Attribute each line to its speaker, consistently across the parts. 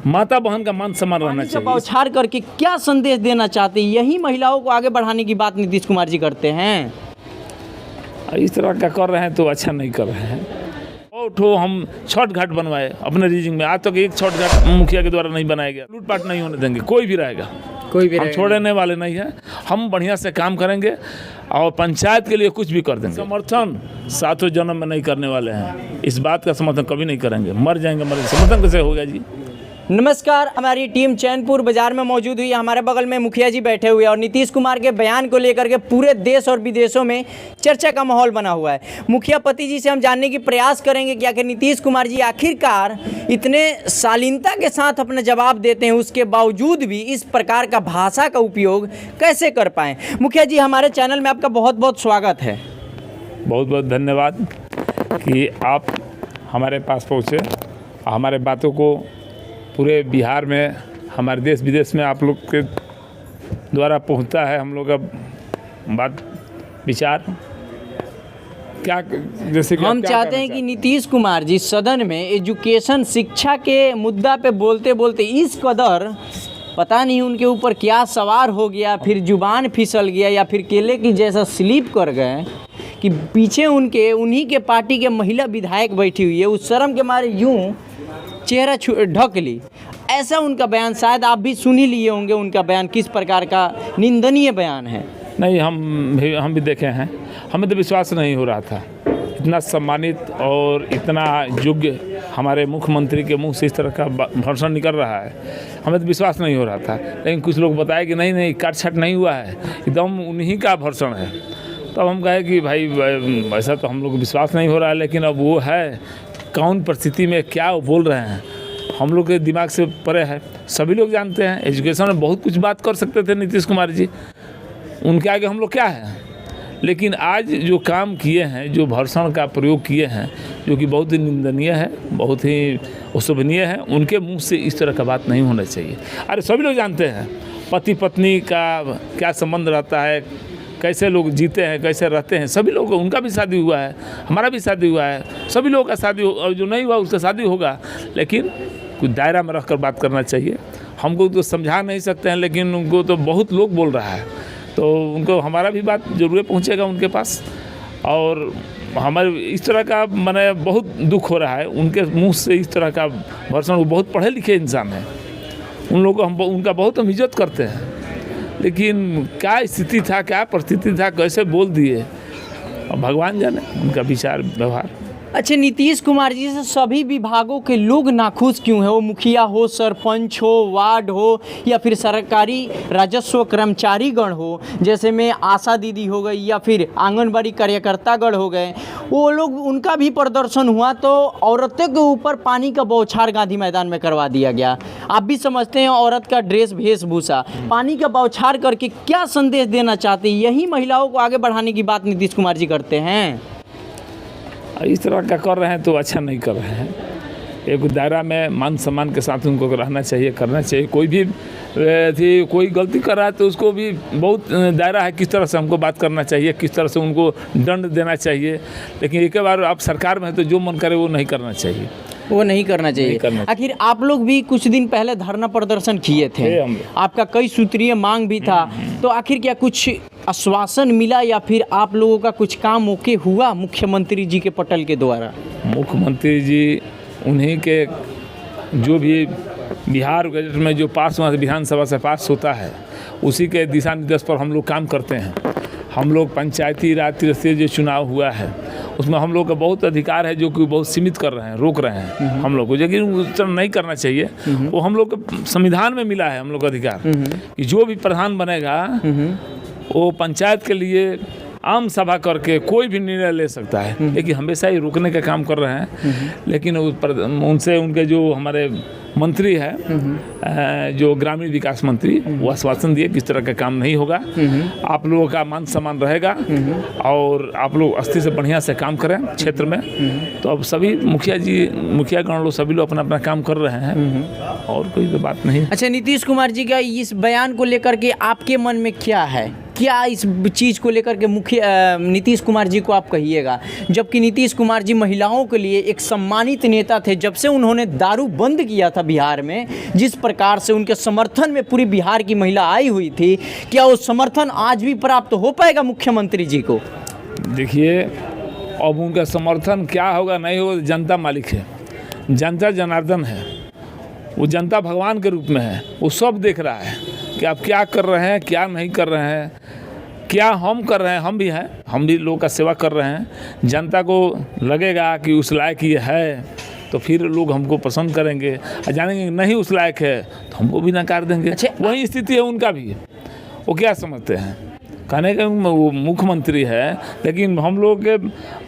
Speaker 1: माता बहन का मान सम्मान रहना चाहिए।
Speaker 2: बौछार करके क्या संदेश देना चाहते हैं? यही महिलाओं को आगे बढ़ाने की बात नीतीश कुमार जी करते हैं।
Speaker 1: इस तरह का कर रहे हैं तो अच्छा नहीं कर रहे हैं। उठो हम छठ घाट बनवाए अपने रीजन में, आज तक एक छठ घाट मुखिया के द्वारा नहीं बनाया गया। लूटपाट नहीं होने देंगे, कोई भी रहेगा, हम छोड़ने वाले नहीं हैं। हम बढ़िया से काम करेंगे और पंचायत के लिए कुछ भी कर देंगे। समर्थन सातों जन्म में नहीं करने वाले हैं, इस बात का समर्थन कभी नहीं करेंगे। मर जाएंगे, समर्थन कैसे होगा जी।
Speaker 2: नमस्कार, हमारी टीम चैनपुर बाजार में मौजूद हुई है। हमारे बगल में मुखिया जी बैठे हुए हैं और नीतीश कुमार के बयान को लेकर के पूरे देश और विदेशों में चर्चा का माहौल बना हुआ है। मुखिया पति जी से हम जानने की प्रयास करेंगे कि आखिर नीतीश कुमार जी आखिरकार इतने शालीनता के साथ अपना जवाब देते हैं, उसके बावजूद भी इस प्रकार का भाषा का उपयोग कैसे कर पाएँ। मुखिया जी, हमारे चैनल में आपका बहुत बहुत स्वागत है।
Speaker 1: बहुत बहुत धन्यवाद कि आप हमारे पास पहुँचे, हमारे बातों को पूरे बिहार में, हमारे देश विदेश में आप लोग के द्वारा पहुंचता है हम लोग का बात विचार। क्या जैसे कि
Speaker 2: हम चाहते हैं कि नीतीश कुमार जी सदन में एजुकेशन शिक्षा के मुद्दा पे बोलते बोलते इस कदर पता नहीं उनके ऊपर क्या सवार हो गया, फिर जुबान फिसल गया या फिर केले की जैसा स्लिप कर गए कि पीछे उनके उन्हीं के पार्टी के महिला विधायक बैठी हुई है, उस शर्म के मारे यूँ चेहरा ढक ली। ऐसा उनका बयान, शायद आप भी सुन ही लिए होंगे उनका बयान, किस प्रकार का निंदनीय बयान है।
Speaker 1: नहीं, हम भी देखे हैं, हमें तो विश्वास नहीं हो रहा था। इतना सम्मानित और इतना योग्य हमारे मुख्यमंत्री के मुंह से इस तरह का भाषण निकल रहा है, हमें तो विश्वास नहीं हो रहा था। लेकिन कुछ लोग बताए कि नहीं काट छाट नहीं हुआ है, एकदम उन्हीं का भाषण है। तब हम कहे कि भाई ऐसा तो हम लोग को विश्वास नहीं हो रहा है, लेकिन अब वो है कौन परिस्थिति में क्या बोल रहे हैं हम लोग के दिमाग से परे है। सभी लोग जानते हैं एजुकेशन में बहुत कुछ बात कर सकते थे नीतीश कुमार जी, उनके आगे हम लोग क्या है। लेकिन आज जो काम किए हैं, जो भाषण का प्रयोग किए हैं, जो कि बहुत ही निंदनीय है, बहुत ही अशोभनीय है, उनके मुंह से इस तरह का बात नहीं होना चाहिए। अरे सभी लोग जानते हैं पति पत्नी का क्या संबंध रहता है, कैसे लोग जीते हैं, कैसे रहते हैं। सभी लोग, उनका भी शादी हुआ है, हमारा भी शादी हुआ है, सभी लोगों का शादी और जो नहीं हुआ उसका शादी होगा। लेकिन कुछ दायरा में रखकर बात करना चाहिए। हमको तो समझा नहीं सकते हैं, लेकिन उनको तो बहुत लोग बोल रहा है, तो उनको हमारा भी बात जरूर पहुंचेगा उनके पास। और हमारे इस तरह का मैंने बहुत दुख हो रहा है उनके मुँह से इस तरह का भाषण। वो बहुत पढ़े लिखे इंसान हैं, उन लोगों को हम उनका बहुत हम इज्जत करते हैं, लेकिन क्या स्थिति था, क्या परिस्थिति था, कैसे बोल दिए, भगवान जाने उनका विचार व्यवहार।
Speaker 2: अच्छा, नीतीश कुमार जी से सभी विभागों के लोग नाखुश क्यों हैं? वो मुखिया हो, सरपंच हो, वार्ड हो या फिर सरकारी राजस्व कर्मचारीगण हो, जैसे में आशा दीदी हो गई या फिर आंगनबाड़ी कार्यकर्तागण हो गए, वो लोग, उनका भी प्रदर्शन हुआ तो औरतों के ऊपर पानी का बौछार गांधी मैदान में करवा दिया गया। आप भी समझते हैं औरत का ड्रेस वेशभूषा, पानी का बौछार करके क्या संदेश देना चाहते हैं? यही महिलाओं को आगे बढ़ाने की बात नीतीश कुमार जी करते हैं।
Speaker 1: इस तरह का कर रहे हैं तो अच्छा नहीं कर रहे हैं। एक दायरा में मान सम्मान के साथ उनको रहना चाहिए, करना चाहिए। कोई भी कोई गलती कर रहा है तो उसको भी बहुत दायरा है, किस तरह से हमको बात करना चाहिए, किस तरह से उनको दंड देना चाहिए। लेकिन एक बार आप सरकार में है तो जो मन करे वो नहीं करना चाहिए,
Speaker 2: वो नहीं करना चाहिए। आखिर आप लोग भी कुछ दिन पहले धरना प्रदर्शन किए थे, आपका कई सूत्रीय मांग भी था, तो आखिर क्या कुछ आश्वासन मिला या फिर आप लोगों का कुछ काम ओके हुआ मुख्यमंत्री जी के पटल के द्वारा?
Speaker 1: मुख्यमंत्री जी उन्हीं के जो भी बिहार बजट में जो पास हुआ विधानसभा से पास होता है, उसी के दिशा निर्देश पर हम लोग काम करते हैं। हम लोग पंचायती राज से जो चुनाव हुआ है उसमें हम लोग का बहुत अधिकार है, जो कि बहुत सीमित कर रहे हैं, रोक रहे हैं हम लोग को, लेकिन उस तरह नहीं करना चाहिए। वो हम लोग को संविधान में मिला है हम लोग का अधिकार कि जो भी प्रधान बनेगा वो पंचायत के लिए आम सभा करके कोई भी निर्णय ले सकता है, लेकिन हमेशा ही रोकने का काम कर रहे हैं। लेकिन उनसे उनके जो हमारे मंत्री है, जो ग्रामीण विकास मंत्री, वो आश्वासन दिए किस तरह का काम नहीं होगा, आप लोगों का मान सम्मान रहेगा और आप लोग अस्थि से बढ़िया से काम करें क्षेत्र में। तो अब सभी मुखियागण लोग सभी लोग अपना अपना काम कर रहे हैं और कोई तो बात नहीं।
Speaker 2: अच्छा, नीतीश कुमार जी का इस बयान को लेकर के आपके मन में क्या है? क्या इस चीज़ को लेकर के नीतीश कुमार जी को आप कहिएगा, जबकि नीतीश कुमार जी महिलाओं के लिए एक सम्मानित नेता थे। जब से उन्होंने दारू बंद किया था बिहार में, जिस प्रकार से उनके समर्थन में पूरी बिहार की महिला आई हुई थी, क्या वो समर्थन आज भी प्राप्त हो पाएगा मुख्यमंत्री जी को?
Speaker 1: देखिए, अब उनका समर्थन क्या होगा नहीं होगा, जनता मालिक है, जनता जनार्दन है, वो जनता भगवान के रूप में है। वो सब देख रहा है कि आप क्या कर रहे हैं, क्या नहीं कर रहे हैं, क्या हम कर रहे हैं। हम भी हैं, हम भी लोगों का सेवा कर रहे हैं। जनता को लगेगा कि उस लायक ये है तो फिर लोग हमको पसंद करेंगे, और जानेंगे नहीं उस लायक है तो हमको भी नकार देंगे।
Speaker 2: अच्छा,
Speaker 1: वही स्थिति है उनका भी। वो क्या समझते हैं, कहने का वो मुख्यमंत्री है, लेकिन हम लोग के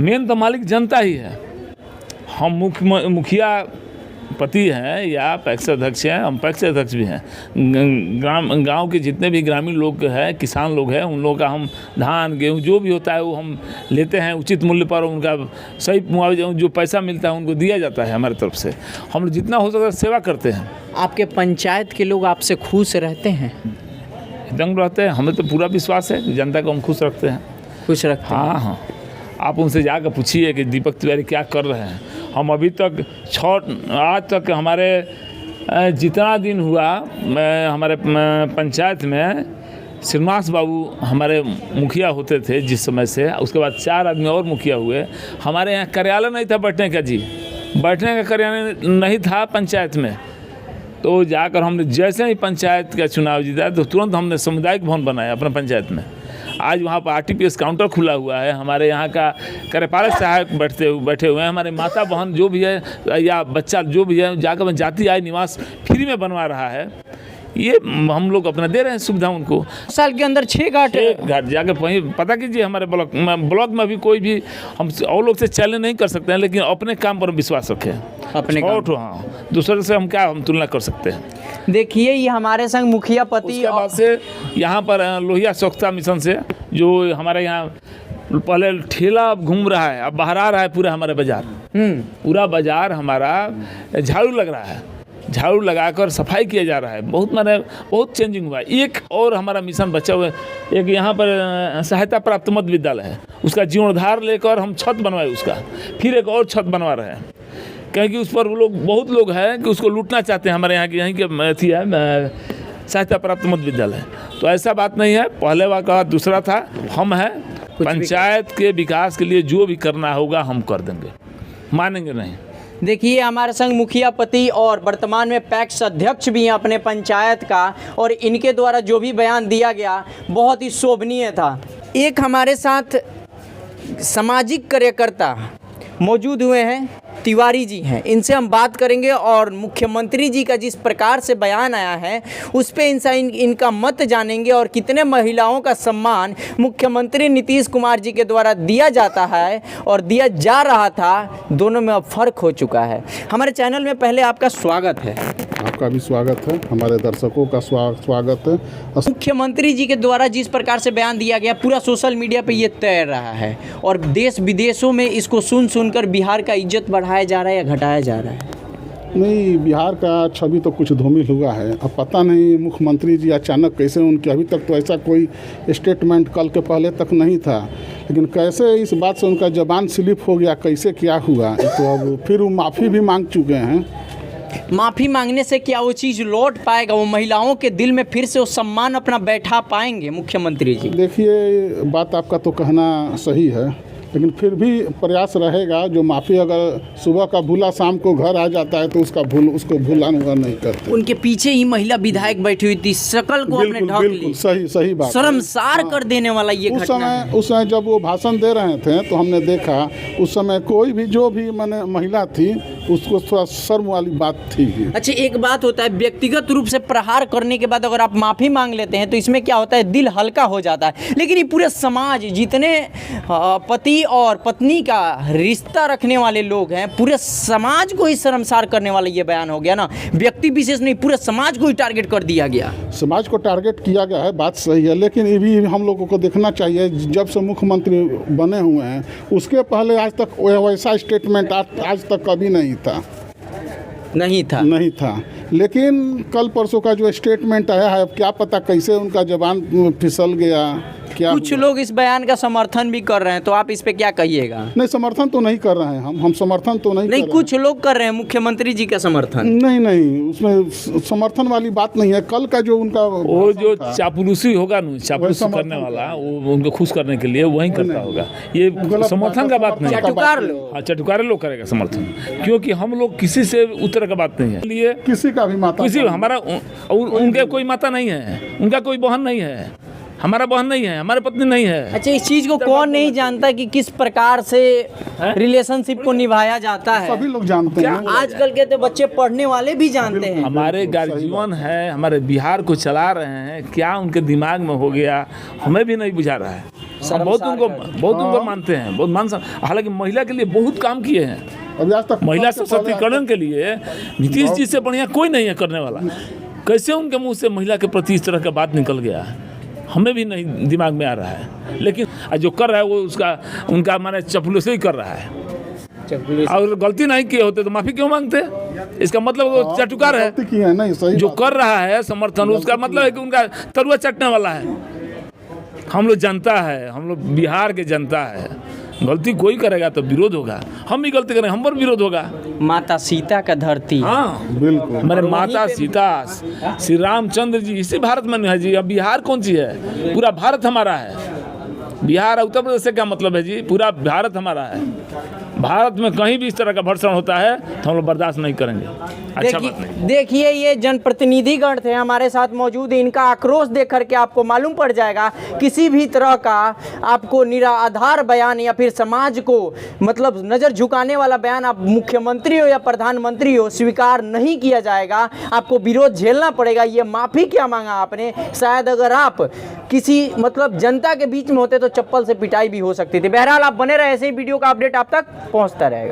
Speaker 1: मेन तो मालिक जनता ही है। हम मुखिया पति हैं या पैक्स अध्यक्ष हैं, हम पैक्स अध्यक्ष भी हैं। गांव के जितने भी ग्रामीण लोग हैं, किसान लोग हैं, उन लोगों का हम धान गेहूं जो भी होता है वो हम लेते हैं उचित मूल्य पर। उनका सही मुआवजा जो पैसा मिलता है उनको दिया जाता है हमारी तरफ से। हम लोग जितना हो सकता है सेवा करते हैं।
Speaker 2: आपके पंचायत के लोग आपसे खुश रहते हैं?
Speaker 1: दंग रहते हैं, हमें तो पूरा विश्वास है कि जनता को हम खुश रखते हैं।
Speaker 2: खुश रखते हैं?
Speaker 1: हाँ हाँ, आप उनसे जाकर पूछिए कि दीपक तिवारी क्या कर रहे हैं। हम अभी तक आज तक हमारे जितना दिन हुआ हमारे पंचायत में श्रीनिवास बाबू हमारे मुखिया होते थे जिस समय से, उसके बाद 4 आदमी और मुखिया हुए। हमारे यहाँ कार्यालय नहीं था बैठने का जी, बैठने का कार्यालय नहीं था पंचायत में। तो जाकर हमने जैसे ही पंचायत का चुनाव जीता तो तुरंत हमने सामुदायिक भवन बनाया अपने पंचायत में। आज वहाँ पर RTPS काउंटर खुला हुआ है। हमारे यहाँ का कार्यपालक सहायक बैठे हुए हैं। हमारे माता बहन जो भी है या बच्चा जो भी है जाकर जाति आय निवास फ्री में बनवा रहा है। ये हम लोग अपना दे रहे हैं सुविधा उनको।
Speaker 2: साल के अंदर 6 घाट
Speaker 1: जाकर वहीं पता कीजिए। हमारे ब्लॉक में भी कोई भी हम और लोग से चैलेंज नहीं कर सकते हैं, लेकिन अपने काम पर विश्वास रखें।
Speaker 2: अपने काम।
Speaker 1: हाँ, दूसरे से हम क्या तुलना कर सकते हैं।
Speaker 2: देखिए, ये हमारे संग मुखिया पति
Speaker 1: उसके बाद से यहाँ पर लोहिया स्वच्छता मिशन से जो हमारे यहाँ पहले ठेला घूम रहा है, अब बाहर आ रहा है पूरा हमारे बाजार। पूरा बाजार हमारा झाड़ू लग रहा है, झाड़ू लगाकर सफाई किया जा रहा है। बहुत चेंजिंग हुआ है। एक और हमारा मिशन बचा हुआ है, एक यहाँ पर सहायता प्राप्त मध्य विद्यालय है, उसका जीर्णोद्धार लेकर हम छत बनवाए उसका, फिर एक और छत बनवा रहे हैं। क्योंकि उस पर बहुत लोग हैं कि उसको लूटना चाहते हैं। हमारे यहाँ की यहीं के अथी है सहायता प्राप्त मध्य विद्यालय। तो ऐसा बात नहीं है, पहले वाला कहा दूसरा था। हम हैं पंचायत के विकास के लिए जो भी करना होगा हम कर देंगे, मानेंगे नहीं।
Speaker 2: देखिए, हमारे संग मुखिया पति और वर्तमान में पैक्स अध्यक्ष भी हैं अपने पंचायत का, और इनके द्वारा जो भी बयान दिया गया बहुत ही शोभनीय था। एक हमारे साथ सामाजिक कार्यकर्ता मौजूद हुए हैं, तिवारी जी हैं। इनसे हम बात करेंगे और मुख्यमंत्री जी का जिस प्रकार से बयान आया है उस पे इनका मत जानेंगे, और कितने महिलाओं का सम्मान मुख्यमंत्री नीतीश कुमार जी के द्वारा दिया जाता है और दिया जा रहा था, दोनों में अब फर्क हो चुका है। हमारे चैनल में पहले आपका स्वागत है।
Speaker 3: आपका भी स्वागत है, हमारे दर्शकों का स्वागत है।
Speaker 2: मुख्यमंत्री जी के द्वारा जिस प्रकार से बयान दिया गया, पूरा सोशल मीडिया पे ये तैर रहा है और देश विदेशों में इसको सुनकर बिहार का इज्जत बढ़ाया जा रहा है या घटाया जा रहा है?
Speaker 3: नहीं, बिहार का छवि तो कुछ धूमिल हुआ है। अब पता नहीं मुख्यमंत्री जी अचानक कैसे, उनके अभी तक तो ऐसा कोई स्टेटमेंट कल के पहले तक नहीं था, लेकिन कैसे इस बात से उनका जबान स्लिप हो गया, कैसे क्या हुआ। तो अब फिर वो माफ़ी भी मांग चुके हैं।
Speaker 2: माफ़ी मांगने से क्या वो चीज़ लौट पाएगा? वो महिलाओं के दिल में फिर से वो सम्मान अपना बैठा पाएंगे मुख्यमंत्री जी?
Speaker 3: देखिए, बात आपका तो कहना सही है, लेकिन फिर भी प्रयास रहेगा। जो माफ़ी अगर सुबह का भूला शाम को घर आ जाता है तो उसको भूला हुआ नहीं करते।
Speaker 2: उनके पीछे ही महिला विधायक बैठी हुई थी, शकल को अपने ढक ली।
Speaker 3: बिल्कुल सही बात,
Speaker 2: शर्मसार कर देने वाला ये घटना है।
Speaker 3: उस समय जब वो भाषण दे रहे थे तो हमने देखा उस समय कोई भी जो भी माने महिला थी उसको थोड़ा शर्म वाली बात थी।
Speaker 2: अच्छा, एक बात होता है, व्यक्तिगत रूप से प्रहार करने के बाद अगर आप माफ़ी मांग लेते हैं तो इसमें क्या होता है, दिल हल्का हो जाता है। लेकिन ये पूरे समाज, जितने पति और पत्नी का रिश्ता रखने वाले लोग हैं, पूरे समाज को ही शर्मसार करने वाला ये बयान हो गया ना। व्यक्ति विशेष नहीं, पूरे समाज को ही टारगेट कर दिया गया।
Speaker 3: समाज को टारगेट किया गया है, बात सही है, लेकिन ये भी हम लोगों को देखना चाहिए। जब से मुख्यमंत्री बने हुए हैं उसके पहले आज तक वैसा स्टेटमेंट आज तक कभी नहीं था। लेकिन कल परसों का जो स्टेटमेंट आया है, अब क्या पता कैसे उनका जबान फिसल गया, क्या
Speaker 2: कुछ
Speaker 3: हुआ?
Speaker 2: लोग इस बयान का समर्थन भी कर रहे हैं, तो आप इस पे क्या कहिएगा?
Speaker 3: नहीं, समर्थन तो नहीं कर रहे हैं हम समर्थन तो नहीं
Speaker 2: नहीं,
Speaker 3: कर
Speaker 2: कुछ लोग कर रहे हैं मुख्यमंत्री जी का समर्थन।
Speaker 3: नहीं नहीं, उसमें समर्थन वाली बात नहीं है। कल का जो उनका
Speaker 1: वो जो
Speaker 3: भाषण था,
Speaker 1: चापलूसी होगा ना, चापलूसी
Speaker 3: समर्थन
Speaker 1: करने वाला, वो उनको खुश करने के लिए वही करता होगा। ये
Speaker 3: गलत
Speaker 1: समर्थन का बात नहीं है।
Speaker 2: चटुकार लोग।
Speaker 1: हाँ, चटुकारे लोग करेगा समर्थन, क्योंकि हम लोग किसी से उत्तर का बात नहीं है। लिए
Speaker 3: किसी का भी माता
Speaker 1: किसी हमारा उनके कोई माता नहीं है, उनका कोई बहन नहीं है, हमारा बहन नहीं है, हमारे पत्नी नहीं है।
Speaker 2: अच्छा, इस चीज को कौन नहीं जानता कि किस प्रकार से रिलेशनशिप को निभाया जाता है?
Speaker 3: सभी लोग जानते हैं।
Speaker 2: आजकल के तो बच्चे पढ़ने वाले भी जानते हैं।
Speaker 1: हमारे गार्जियन है, हमारे बिहार को चला रहे हैं, क्या उनके दिमाग में हो गया हमें भी नहीं बुझा रहा है। हम बहुत उनको मानते हैं, बहुत हालांकि महिला के लिए बहुत काम किए हैं।
Speaker 3: अभी आज तक
Speaker 1: महिला सशक्तिकरण के लिए नीतीश जी से बढ़िया कोई नहीं है करने वाला। कैसे उनके मुंह से महिला के प्रति इस तरह का बात निकल गया है, हमें भी नहीं दिमाग में आ रहा है। लेकिन जो कर रहा है वो उनका माने चपलूसी ही कर रहा है। और गलती नहीं किए होते तो माफी क्यों मांगते? इसका मतलब वो चटुकार है।
Speaker 3: गलती की है, नहीं सही
Speaker 1: जो
Speaker 3: बात
Speaker 1: कर रहा है समर्थन, उसका मतलब है कि उनका तरुआ चटने वाला है। हम लोग जनता है, हम लोग बिहार के जनता है। गलती कोई करेगा तो विरोध होगा, हम भी गलती करेंगे हम पर विरोध होगा।
Speaker 2: माता सीता का धरती।
Speaker 1: हाँ
Speaker 3: बिल्कुल।
Speaker 1: हमारे माता सीता श्री रामचंद्र जी इसी भारत में है जी। अब बिहार कौन सी है? पूरा भारत हमारा है। बिहार उत्तर प्रदेश से क्या मतलब है जी? पूरा भारत हमारा है। भारत में कहीं भी इस तरह का भर्षण होता है तो हम लोग बर्दाश्त नहीं करेंगे। अच्छा बात नहीं।
Speaker 2: देखिए ये जनप्रतिनिधिगण थे हमारे साथ मौजूद। इनका आक्रोश देख करके आपको मालूम पड़ जाएगा किसी भी तरह का आपको निराधार बयान या फिर समाज को मतलब नज़र झुकाने वाला बयान आप मुख्यमंत्री हो या प्रधानमंत्री हो स्वीकार नहीं किया जाएगा। आपको विरोध झेलना पड़ेगा। ये माफ़ी क्या मांगा आपने? शायद अगर आप किसी मतलब जनता के बीच में होते तो चप्पल से पिटाई भी हो सकती थी। बहरहाल आप बने रहे, ऐसे ही वीडियो का अपडेट आप तक पहुंचता रहेगा।